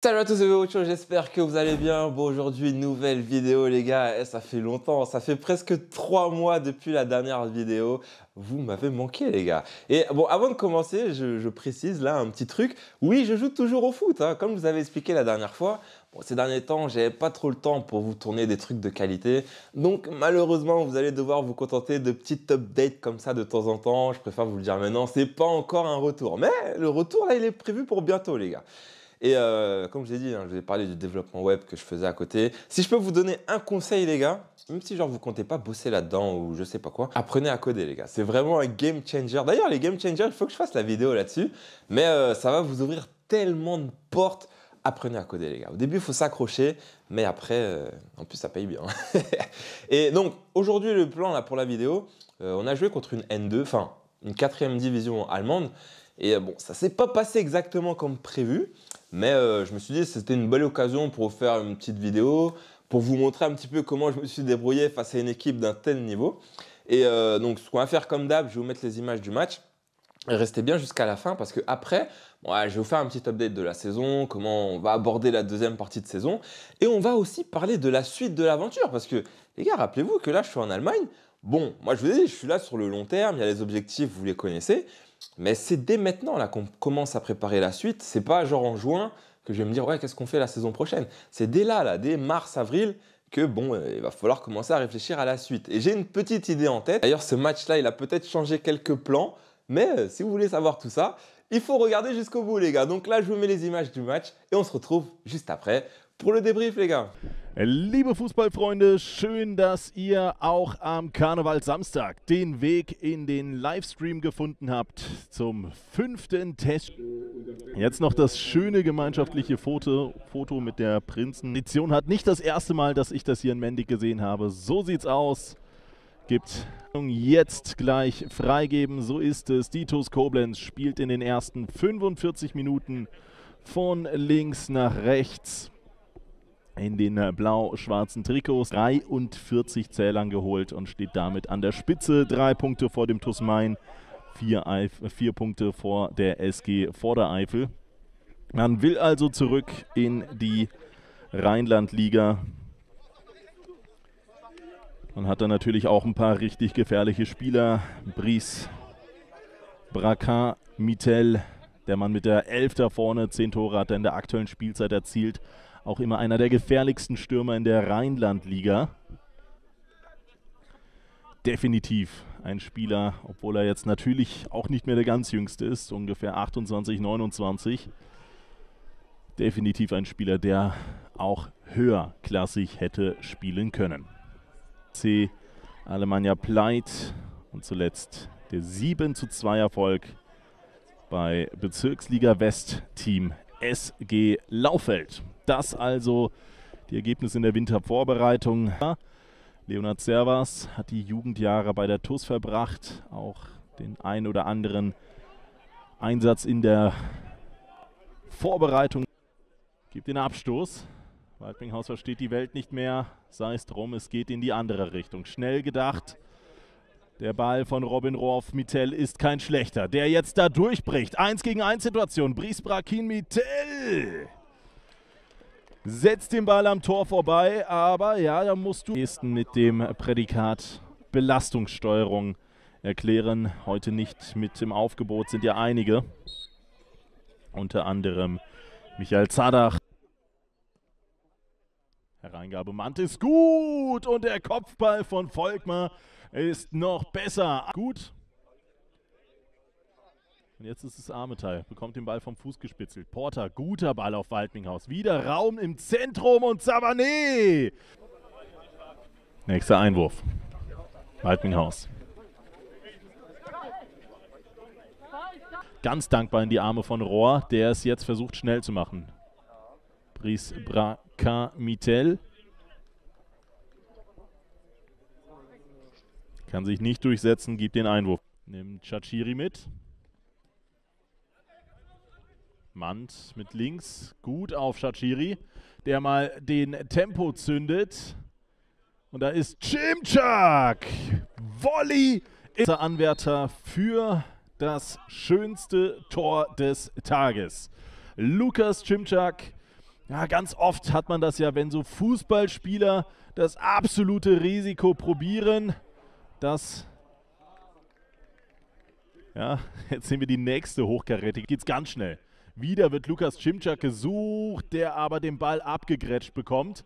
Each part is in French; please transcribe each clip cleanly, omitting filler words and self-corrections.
Salut à tous, c'est Ocho, j'espère que vous allez bien. Bon, aujourd'hui, nouvelle vidéo, les gars. Ça fait longtemps, ça fait presque 3 mois depuis la dernière vidéo. Vous m'avez manqué, les gars. Et bon, avant de commencer, je précise là un petit truc. Oui, je joue toujours au foot, hein, comme je vous avais expliqué la dernière fois. Bon, ces derniers temps, j'avais pas trop le temps pour vous tourner des trucs de qualité. Donc, malheureusement, vous allez devoir vous contenter de petites updates comme ça de temps en temps. Je préfère vous le dire maintenant, c'est pas encore un retour. Mais le retour, là, il est prévu pour bientôt, les gars. Et comme je l'ai dit, hein, je vous ai parlé du développement web que je faisais à côté. Si je peux vous donner un conseil, les gars, même si genre vous comptez pas bosser là-dedans ou je sais pas quoi, apprenez à coder, les gars. C'est vraiment un game changer. D'ailleurs, les game changers, il faut que je fasse la vidéo là-dessus. Mais ça va vous ouvrir tellement de portes. Apprenez à coder, les gars. Au début, il faut s'accrocher, mais après, en plus, ça paye bien. Et donc, aujourd'hui, le plan là pour la vidéo, on a joué contre une N2, enfin, une 4e division allemande. Et bon, ça s'est pas passé exactement comme prévu. Mais je me suis dit que c'était une belle occasion pour vous faire une petite vidéo, pour vous montrer un petit peu comment je me suis débrouillé face à une équipe d'un tel niveau. Et donc, ce qu'on va faire comme d'hab, je vais vous mettre les images du match. Et restez bien jusqu'à la fin parce que après, bon, je vais vous faire un petit update de la saison, comment on va aborder la deuxième partie de saison. Et on va aussi parler de la suite de l'aventure parce que, les gars, rappelez-vous que là, je suis en Allemagne. Bon, moi, je vous ai dit, je suis là sur le long terme, il y a les objectifs, vous les connaissez. Mais c'est dès maintenant là qu'on commence à préparer la suite. C'est pas genre en juin que je vais me dire ouais, qu'est-ce qu'on fait la saison prochaine. C'est dès là, dès mars, avril, que bon, il va falloir commencer à réfléchir à la suite. Et j'ai une petite idée en tête. D'ailleurs, ce match-là, il a peut-être changé quelques plans. Mais si vous voulez savoir tout ça, il faut regarder jusqu'au bout, les gars. Donc là, je vous mets les images du match et on se retrouve juste après pour le débrief, les gars. Liebe Fußballfreunde, schön, dass ihr auch am Karnevalsamstag den Weg in den Livestream gefunden habt zum 5. Test. Jetzt noch das schöne gemeinschaftliche Foto mit der Prinzen. Edition hat nicht das erste Mal, dass ich das hier in Mendig gesehen habe. So sieht's aus. Gibt jetzt gleich freigeben, so ist es. Die TuS Koblenz spielt in den ersten 45 Minuten von links nach rechts in den blau-schwarzen Trikots. 43 Zählern geholt und steht damit an der Spitze. 3 Punkte vor dem TuS Main, 4 Punkte vor der SG Vordereifel. Man will also zurück in die Rheinland-Liga. Man hat dann natürlich auch ein paar richtig gefährliche Spieler. Brice, Braquin, Mitel, der Mann mit der 11 da vorne, 10 Tore hat er in der aktuellen Spielzeit erzielt. Auch immer einer der gefährlichsten Stürmer in der Rheinland-Liga. Definitiv ein Spieler, obwohl er jetzt natürlich auch nicht mehr der ganz jüngste ist, ungefähr 28, 29. Definitiv ein Spieler, der auch höherklassig hätte spielen können. C. Alemannia Pleit und zuletzt der 7:2 Erfolg bei Bezirksliga West Team SG Laufeld. Das also die Ergebnisse in der Wintervorbereitung. Leonhard Servas hat die Jugendjahre bei der TuS verbracht, auch den ein oder anderen Einsatz in der Vorbereitung. Gibt den Abstoß. Waldminghaus versteht die Welt nicht mehr, sei es drum, es geht in die andere Richtung. Schnell gedacht. Der Ball von Robin Rohr auf Mitel ist kein schlechter, der jetzt da durchbricht. 1 gegen 1 Situation. Brice Braquin Mitel setzt den Ball am Tor vorbei, aber ja, da musst du mit dem Prädikat Belastungssteuerung erklären. Heute nicht mit im Aufgebot sind ja einige. Unter anderem Michael Zadach. Hereingabe Mant ist gut und der Kopfball von Volkmar ist noch besser. Gut. Und jetzt ist es Armeteil, bekommt den Ball vom Fuß gespitzelt. Porter, guter Ball auf Waldminghaus. Wieder Raum im Zentrum und Sabané. Nächster Einwurf. Waldminghaus. Ganz dankbar in die Arme von Rohr, der es jetzt versucht schnell zu machen. Brice Braquin Mitel. Kann sich nicht durchsetzen, gibt den Einwurf. Nimmt Chachiri mit. Mant mit links. Gut auf Chachiri, der mal den Tempo zündet. Und da ist Cimczak. Volley ist der Anwärter für das schönste Tor des Tages. Lukas Cimczak Ja, ganz oft hat man das ja, wenn so Fußballspieler das absolute Risiko probieren. Ja, jetzt sehen wir die nächste Hochkarätige. Geht's ganz schnell. Wieder wird Lukas Cimcak gesucht, der aber den Ball abgegrätscht bekommt.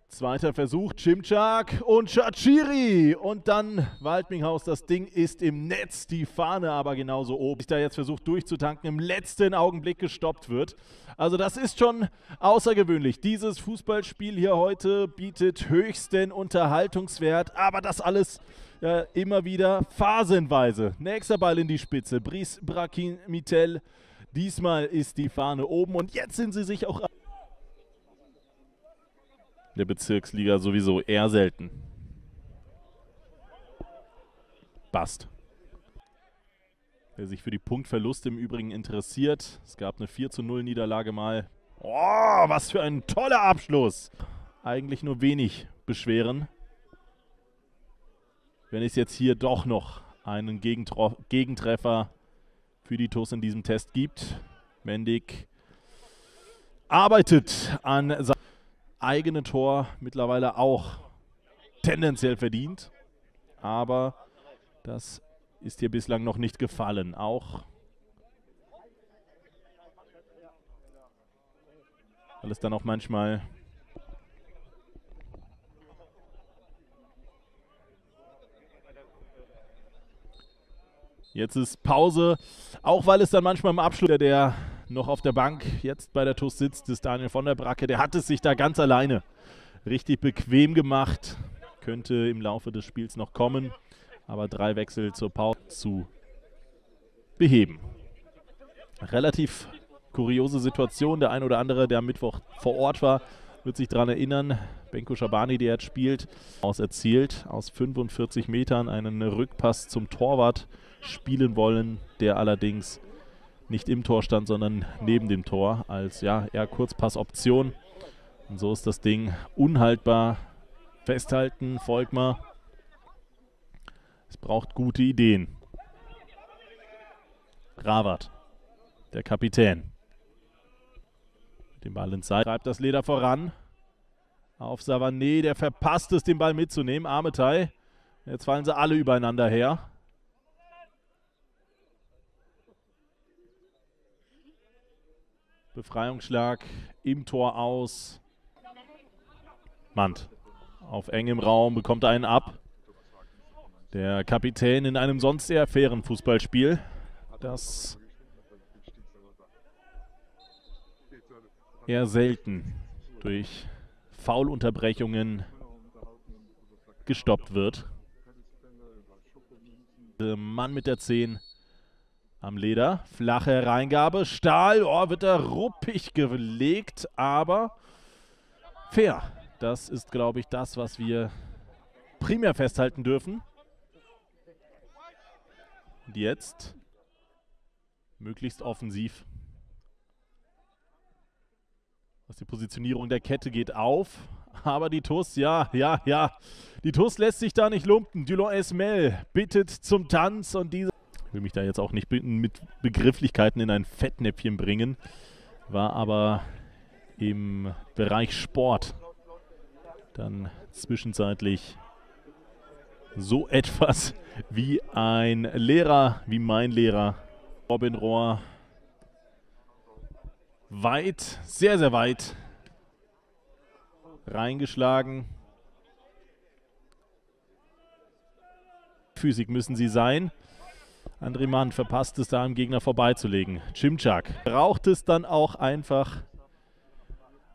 Zweiter Versuch, Cimcak und Shaqiri. Und dann Waldminghaus, das Ding ist im Netz, die Fahne aber genauso oben. Sich da jetzt versucht durchzutanken, im letzten Augenblick gestoppt wird. Also das ist schon außergewöhnlich. Dieses Fußballspiel hier heute bietet höchsten Unterhaltungswert, aber das alles immer wieder phasenweise. Nächster Ball in die Spitze, Brice Brakin-Mitel. Diesmal ist die Fahne oben und jetzt sind sie sich auch der Bezirksliga sowieso eher selten. Bast. Wer sich für die Punktverluste im Übrigen interessiert, es gab eine 4:0 Niederlage mal. Oh, was für ein toller Abschluss. Eigentlich nur wenig beschweren. Wenn es jetzt hier doch noch einen Gegentreffer für die TuS in diesem Test gibt. Mendig arbeitet an seinem eigenen Tor, mittlerweile auch tendenziell verdient. Aber das ist hier bislang noch nicht gefallen. Auch weil es dann auch manchmal jetzt ist Pause, auch weil es dann manchmal im Abschluss der noch auf der Bank jetzt bei der TuS sitzt, ist Daniel von der Bracke. Der hat es sich da ganz alleine richtig bequem gemacht. Könnte im Laufe des Spiels noch kommen, aber 3 Wechsel zur Pause zu beheben. Relativ kuriose Situation. Der ein oder andere, der am Mittwoch vor Ort war, wird sich daran erinnern. Benko Schabani, der jetzt spielt, erzielt aus 45 Metern einen Rückpass zum Torwart spielen wollen, der allerdings nicht im Tor stand, sondern neben dem Tor als ja eher Kurzpassoption. Und so ist das Ding unhaltbar. Festhalten, Volkmar. Es braucht gute Ideen. Rawat, der Kapitän. Mit dem Ball in Zeit treibt das Leder voran. Auf Savané, der verpasst es, den Ball mitzunehmen. Armetei. Jetzt fallen sie alle übereinander her. Befreiungsschlag im Tor aus. Mand auf engem Raum bekommt einen ab. Der Kapitän in einem sonst eher fairen Fußballspiel, das eher selten durch Foulunterbrechungen gestoppt wird. Der Mann mit der 10 am Leder, flache Reingabe, Stahl, oh, wird da ruppig gelegt, aber fair. Das ist, glaube ich, das, was wir primär festhalten dürfen. Und jetzt möglichst offensiv. Was die Positionierung der Kette geht auf, aber die TuS, ja, die TuS lässt sich da nicht lumpen. Dulon Esmel bittet zum Tanz und diese... Ich will mich da jetzt auch nicht mit Begrifflichkeiten in ein Fettnäpfchen bringen, war aber im Bereich Sport dann zwischenzeitlich so etwas wie ein Lehrer, wie mein Lehrer Robin Rohr. Weit, sehr, sehr weit reingeschlagen. Physik müssen sie sein. André Mann verpasst es, da am Gegner vorbeizulegen. Cimcak braucht es dann auch einfach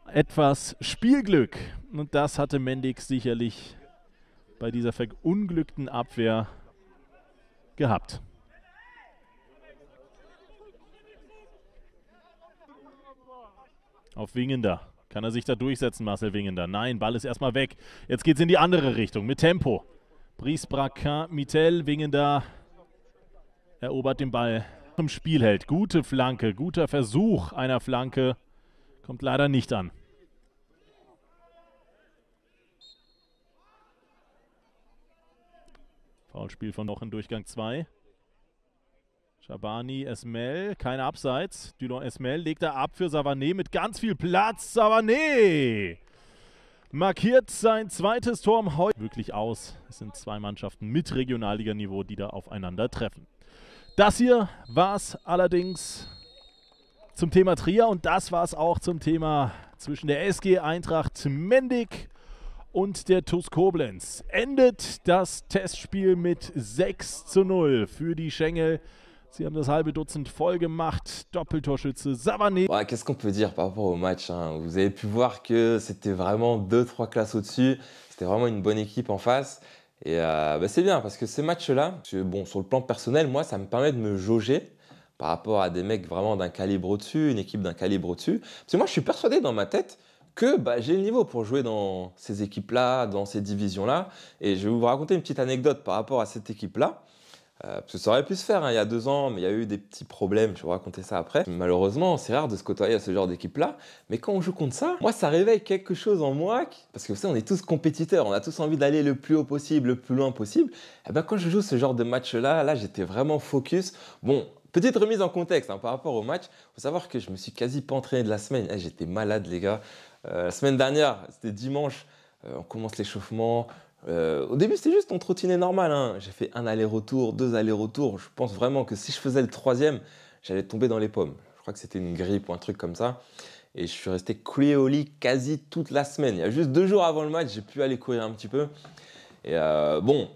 etwas Spielglück. Und das hatte Mendig sicherlich bei dieser verunglückten Abwehr gehabt. Auf Wingender. Kann er sich da durchsetzen, Marcel Wingender? Nein, Ball ist erstmal weg. Jetzt geht es in die andere Richtung mit Tempo. Brice Brakin-Mitel, Wingender erobert den Ball im Spiel hält. Gute Flanke, guter Versuch einer Flanke. Kommt leider nicht an. Foulspiel von noch in Durchgang 2. Shabani, Esmel, keine Abseits. Dulon Esmel legt er ab für Savané mit ganz viel Platz. Savané markiert sein zweites Tor heute wirklich aus. Es sind zwei Mannschaften mit Regionalliganiveau, die da aufeinandertreffen. Das hier war es allerdings zum Thema Trier und das war es auch zum Thema zwischen der SG Eintracht Mendig und der TuS Koblenz. Endet das Testspiel mit 6:0 für die Schengel. Sie haben das halbe Dutzend voll gemacht. Doppeltorschütze Savané. Ouais, qu'est-ce qu'on peut dire par rapport au match, hein? Vous avez pu voir que c'était vraiment 2-3 classes au-dessus. C'était vraiment une bonne équipe en face. Et c'est bien parce que ces matchs-là, bon, sur le plan personnel, moi, ça me permet de me jauger par rapport à des mecs vraiment d'un calibre au-dessus, une équipe d'un calibre au-dessus. Parce que moi, je suis persuadé dans ma tête que j'ai le niveau pour jouer dans ces équipes-là, dans ces divisions-là. Et je vais vous raconter une petite anecdote par rapport à cette équipe-là. Parce que ça aurait pu se faire il y a 2 ans, mais il y a eu des petits problèmes, je vais vous raconter ça après. Malheureusement, c'est rare de se côtoyer à ce genre d'équipe-là, mais quand on joue contre ça, moi ça réveille quelque chose en moi, parce que vous savez, on est tous compétiteurs, on a tous envie d'aller le plus haut possible, le plus loin possible. Et ben quand je joue ce genre de match-là, là j'étais vraiment focus. Bon, petite remise en contexte par rapport au match, il faut savoir que je me suis quasi pas entraîné de la semaine, j'étais malade les gars. La semaine dernière, c'était dimanche, on commence l'échauffement. Au début, c'était juste on trottinait normal. Hein. J'ai fait 1 aller-retour, 2 allers-retours. Je pense vraiment que si je faisais le 3e, j'allais tomber dans les pommes. Je crois que c'était une grippe ou un truc comme ça. Et je suis resté collé au lit quasi toute la semaine. Il y a juste 2 jours avant le match, j'ai pu aller courir un petit peu. Et bon,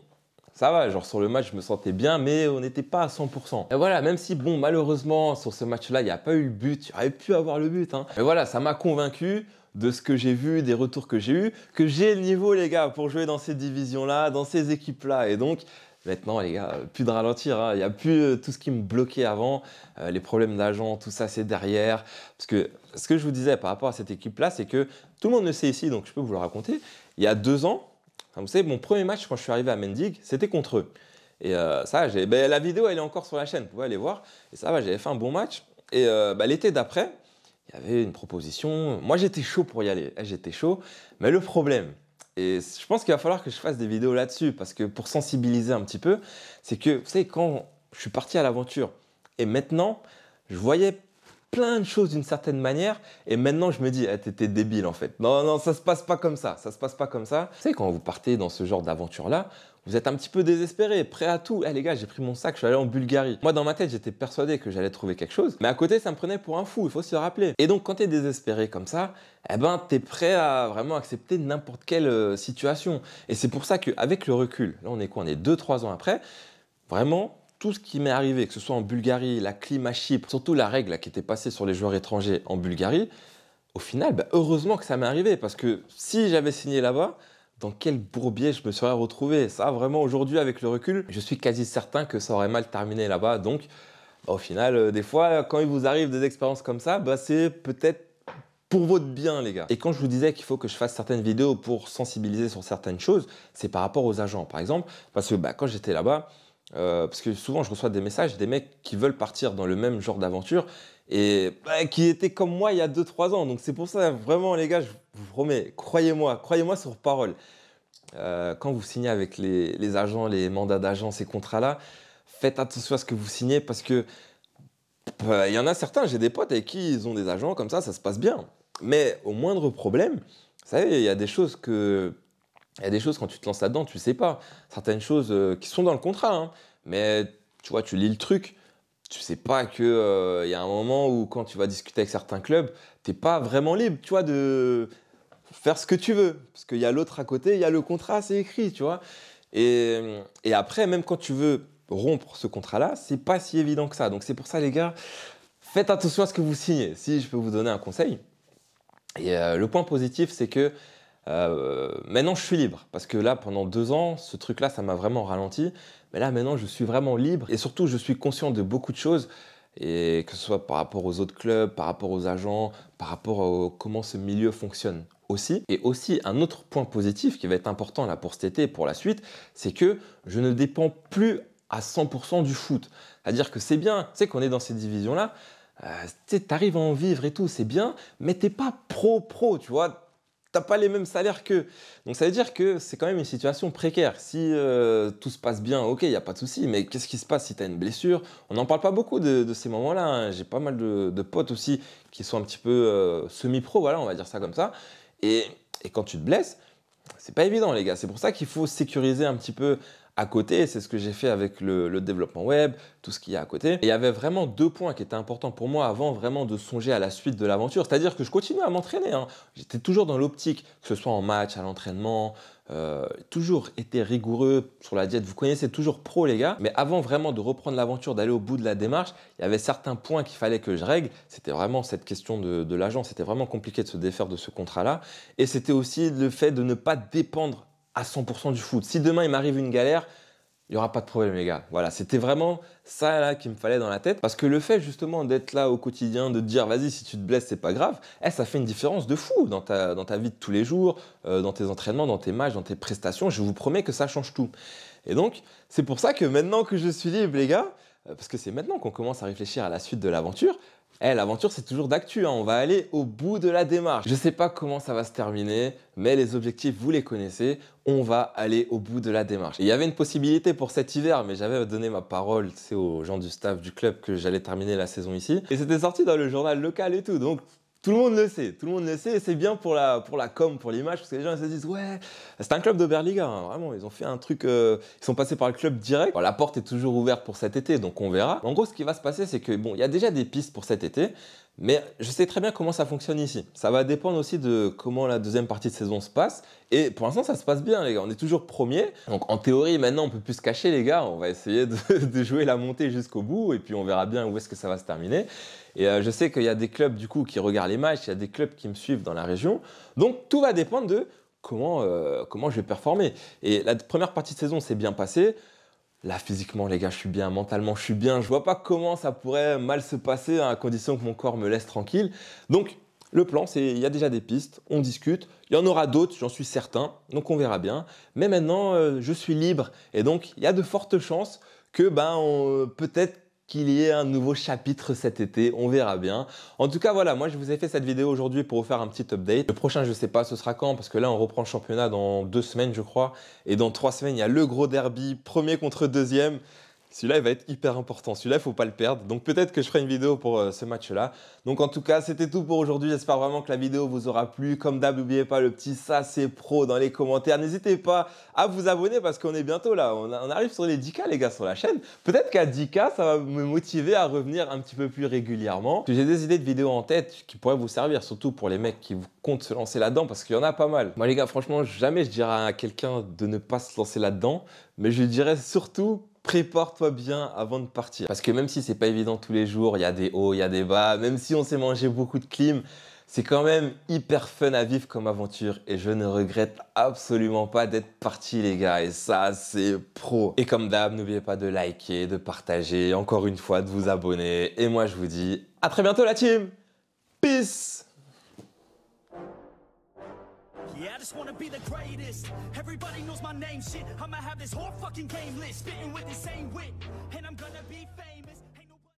ça va, genre sur le match, je me sentais bien, mais on n'était pas à 100%. Et voilà, même si, bon, malheureusement, sur ce match-là, il n'y a pas eu le but. Il aurait pu avoir le but. Hein. Mais voilà, ça m'a convaincu de ce que j'ai vu, des retours que j'ai eus, que j'ai le niveau, les gars, pour jouer dans ces divisions-là, dans ces équipes-là. Et donc, maintenant, les gars, plus de ralentir. Hein. Il n'y a plus tout ce qui me bloquait avant, les problèmes d'agents, tout ça, c'est derrière. Parce que ce que je vous disais par rapport à cette équipe-là, c'est que tout le monde le sait ici, donc je peux vous le raconter. Il y a 2 ans, vous savez, mon premier match, quand je suis arrivé à Mendig, c'était contre eux. Et ça, la vidéo, elle est encore sur la chaîne, vous pouvez aller voir. Et ça va, j'avais fait un bon match. Et l'été d'après, il y avait une proposition. Moi, j'étais chaud pour y aller. J'étais chaud. Mais le problème, et je pense qu'il va falloir que je fasse des vidéos là-dessus, parce que pour sensibiliser un petit peu, c'est que, vous savez, quand je suis parti à l'aventure, et maintenant, je voyais plein de choses d'une certaine manière, et maintenant, je me dis, t'étais débile, en fait. Non, non, ça se passe pas comme ça. Ça se passe pas comme ça. Vous savez, quand vous partez dans ce genre d'aventure-là, vous êtes un petit peu désespéré, prêt à tout. Les gars, j'ai pris mon sac, je suis allé en Bulgarie. Moi, dans ma tête, j'étais persuadé que j'allais trouver quelque chose. Mais à côté, ça me prenait pour un fou, il faut se le rappeler. Et donc, quand tu es désespéré comme ça, tu es prêt à vraiment accepter n'importe quelle situation. Et c'est pour ça qu'avec le recul, là, on est quoi? On est 2-3 ans après, vraiment, tout ce qui m'est arrivé, que ce soit en Bulgarie, la clim à Chypre, surtout la règle qui était passée sur les joueurs étrangers en Bulgarie, au final, heureusement que ça m'est arrivé. Parce que si j'avais signé là-bas, dans quel bourbier je me serais retrouvé. Ça, vraiment, aujourd'hui, avec le recul, je suis quasi certain que ça aurait mal terminé là-bas. Donc, au final, des fois, quand il vous arrive des expériences comme ça, c'est peut-être pour votre bien, les gars. Et quand je vous disais qu'il faut que je fasse certaines vidéos pour sensibiliser sur certaines choses, c'est par rapport aux agents, par exemple. Parce que quand j'étais là-bas, parce que souvent, je reçois des messages des mecs qui veulent partir dans le même genre d'aventure et qui étaient comme moi il y a 2-3 ans. Donc, c'est pour ça, vraiment, les gars, je vous promets, croyez-moi sur parole. Quand vous signez avec les agents, les mandats d'agents, ces contrats-là, faites attention à ce que vous signez parce que il y en a certains, j'ai des potes avec qui ils ont des agents comme ça se passe bien. Mais au moindre problème, vous savez, il y a des choses quand tu te lances là-dedans, tu ne sais pas. Certaines choses qui sont dans le contrat, hein, mais tu vois, tu lis le truc, tu ne sais pas qu'il y a un moment où quand tu vas discuter avec certains clubs, tu n'es pas vraiment libre, tu vois, de faire ce que tu veux. Parce qu'il y a l'autre à côté, il y a le contrat, c'est écrit, tu vois. Et après, même quand tu veux rompre ce contrat-là, c'est pas si évident que ça. Donc c'est pour ça, les gars, faites attention à ce que vous signez, si je peux vous donner un conseil. Et le point positif, c'est que maintenant, je suis libre. Parce que là, pendant 2 ans, ce truc-là, ça m'a vraiment ralenti. Mais là, maintenant, je suis vraiment libre. Et surtout, je suis conscient de beaucoup de choses. Et que ce soit par rapport aux autres clubs, par rapport aux agents, par rapport à comment ce milieu fonctionne aussi. Et aussi, un autre point positif qui va être important là pour cet été et pour la suite, c'est que je ne dépends plus à 100% du foot. C'est-à-dire que c'est bien, tu sais qu'on est dans ces divisions-là, tu arrives à en vivre et tout, c'est bien, mais t'es pas pro, tu vois. t'as pas les mêmes salaires qu'eux. Donc ça veut dire que c'est quand même une situation précaire. Si tout se passe bien, ok, il n'y a pas de souci, mais qu'est-ce qui se passe si tu as une blessure? On n'en parle pas beaucoup de ces moments-là, hein. J'ai pas mal de potes aussi qui sont un petit peu semi-pro, voilà, on va dire ça comme ça. Et quand tu te blesses, c'est pas évident, les gars. C'est pour ça qu'il faut sécuriser un petit peu à côté. C'est ce que j'ai fait avec le développement web, tout ce qu'il y a à côté. Et il y avait vraiment 2 points qui étaient importants pour moi avant vraiment de songer à la suite de l'aventure. C'est-à-dire que je continuais à m'entraîner, hein. J'étais toujours dans l'optique, que ce soit en match, à l'entraînement, toujours été rigoureux sur la diète. Vous connaissez, toujours pro, les gars. Mais avant vraiment de reprendre l'aventure, d'aller au bout de la démarche, il y avait certains points qu'il fallait que je règle. C'était vraiment cette question de l'agent. C'était vraiment compliqué de se défaire de ce contrat-là. Et c'était aussi le fait de ne pas dépendre à 100% du foot. Si demain il m'arrive une galère, il n'y aura pas de problème, les gars. Voilà, c'était vraiment ça là qu'il me fallait dans la tête. Parce que le fait justement d'être là au quotidien, de te dire vas-y, si tu te blesses, c'est pas grave, ça fait une différence de fou dans ta vie de tous les jours, dans tes entraînements, dans tes matchs, dans tes prestations. Je vous promets que ça change tout. Et donc, c'est pour ça que maintenant que je suis libre, les gars, parce que c'est maintenant qu'on commence à réfléchir à la suite de l'aventure. L'aventure, c'est toujours d'actu, hein. On va aller au bout de la démarche. Je ne sais pas comment ça va se terminer, mais les objectifs, vous les connaissez. On va aller au bout de la démarche. Et il y avait une possibilité pour cet hiver, mais j'avais donné ma parole, aux gens du staff du club que j'allais terminer la saison ici. Et c'était sorti dans le journal local et tout. Donc, tout le monde le sait, et c'est bien pour la com, pour l'image, parce que les gens se disent ouais, c'est un club d'Oberliga, hein, vraiment, ils ont fait un truc, ils sont passés par le club direct. Bon, la porte est toujours ouverte pour cet été, donc on verra. En gros, ce qui va se passer, c'est que bon, il y a déjà des pistes pour cet été, mais je sais très bien comment ça fonctionne ici. Ça va dépendre aussi de comment la deuxième partie de saison se passe. Et pour l'instant, ça se passe bien, les gars. On est toujours premier. Donc en théorie, maintenant, on peut plus se cacher, les gars. On va essayer de jouer la montée jusqu'au bout, et puis on verra bien où est-ce que ça va se terminer. Et je sais qu'il y a des clubs du coup qui regardent les matchs, il y a des clubs qui me suivent dans la région. Donc tout va dépendre de comment je vais performer. Et la première partie de saison s'est bien passée. Là, physiquement, les gars, je suis bien, mentalement, je suis bien. Je vois pas comment ça pourrait mal se passer à condition que mon corps me laisse tranquille. Donc, le plan, c'est il y a déjà des pistes, on discute. Il y en aura d'autres, j'en suis certain. Donc, on verra bien. Mais maintenant, je suis libre. Et donc, il y a de fortes chances que peut-être qu'il y ait un nouveau chapitre cet été, on verra bien. En tout cas, voilà, moi je vous ai fait cette vidéo aujourd'hui pour vous faire un petit update. Le prochain, je ne sais pas ce sera quand, parce que là on reprend le championnat dans 2 semaines je crois, et dans 3 semaines il y a le gros derby, premier contre deuxième. Celui-là, il va être hyper important. Celui-là, il ne faut pas le perdre. Donc, peut-être que je ferai une vidéo pour ce match-là. Donc, en tout cas, c'était tout pour aujourd'hui. J'espère vraiment que la vidéo vous aura plu. Comme d'hab, n'oubliez pas le petit ça, c'est pro dans les commentaires. N'hésitez pas à vous abonner parce qu'on est bientôt là. On arrive sur les 10K, les gars, sur la chaîne. Peut-être qu'à 10K, ça va me motiver à revenir un petit peu plus régulièrement. J'ai des idées de vidéos en tête qui pourraient vous servir, surtout pour les mecs qui comptent se lancer là-dedans parce qu'il y en a pas mal. Moi, les gars, franchement, jamais je dirais à quelqu'un de ne pas se lancer là-dedans. Mais je dirais surtout, prépare-toi bien avant de partir. Parce que même si c'est pas évident tous les jours, il y a des hauts, il y a des bas, même si on s'est mangé beaucoup de clim, c'est quand même hyper fun à vivre comme aventure et je ne regrette absolument pas d'être parti, les gars. Et ça, c'est pro. Et comme d'hab, n'oubliez pas de liker, de partager, encore une fois, de vous abonner. Et moi, je vous dis à très bientôt, la team. Peace. Yeah, I just wanna be the greatest. Everybody knows my name, shit. I'ma have this whole fucking game list, spitting with the same wit, and I'm gonna be famous.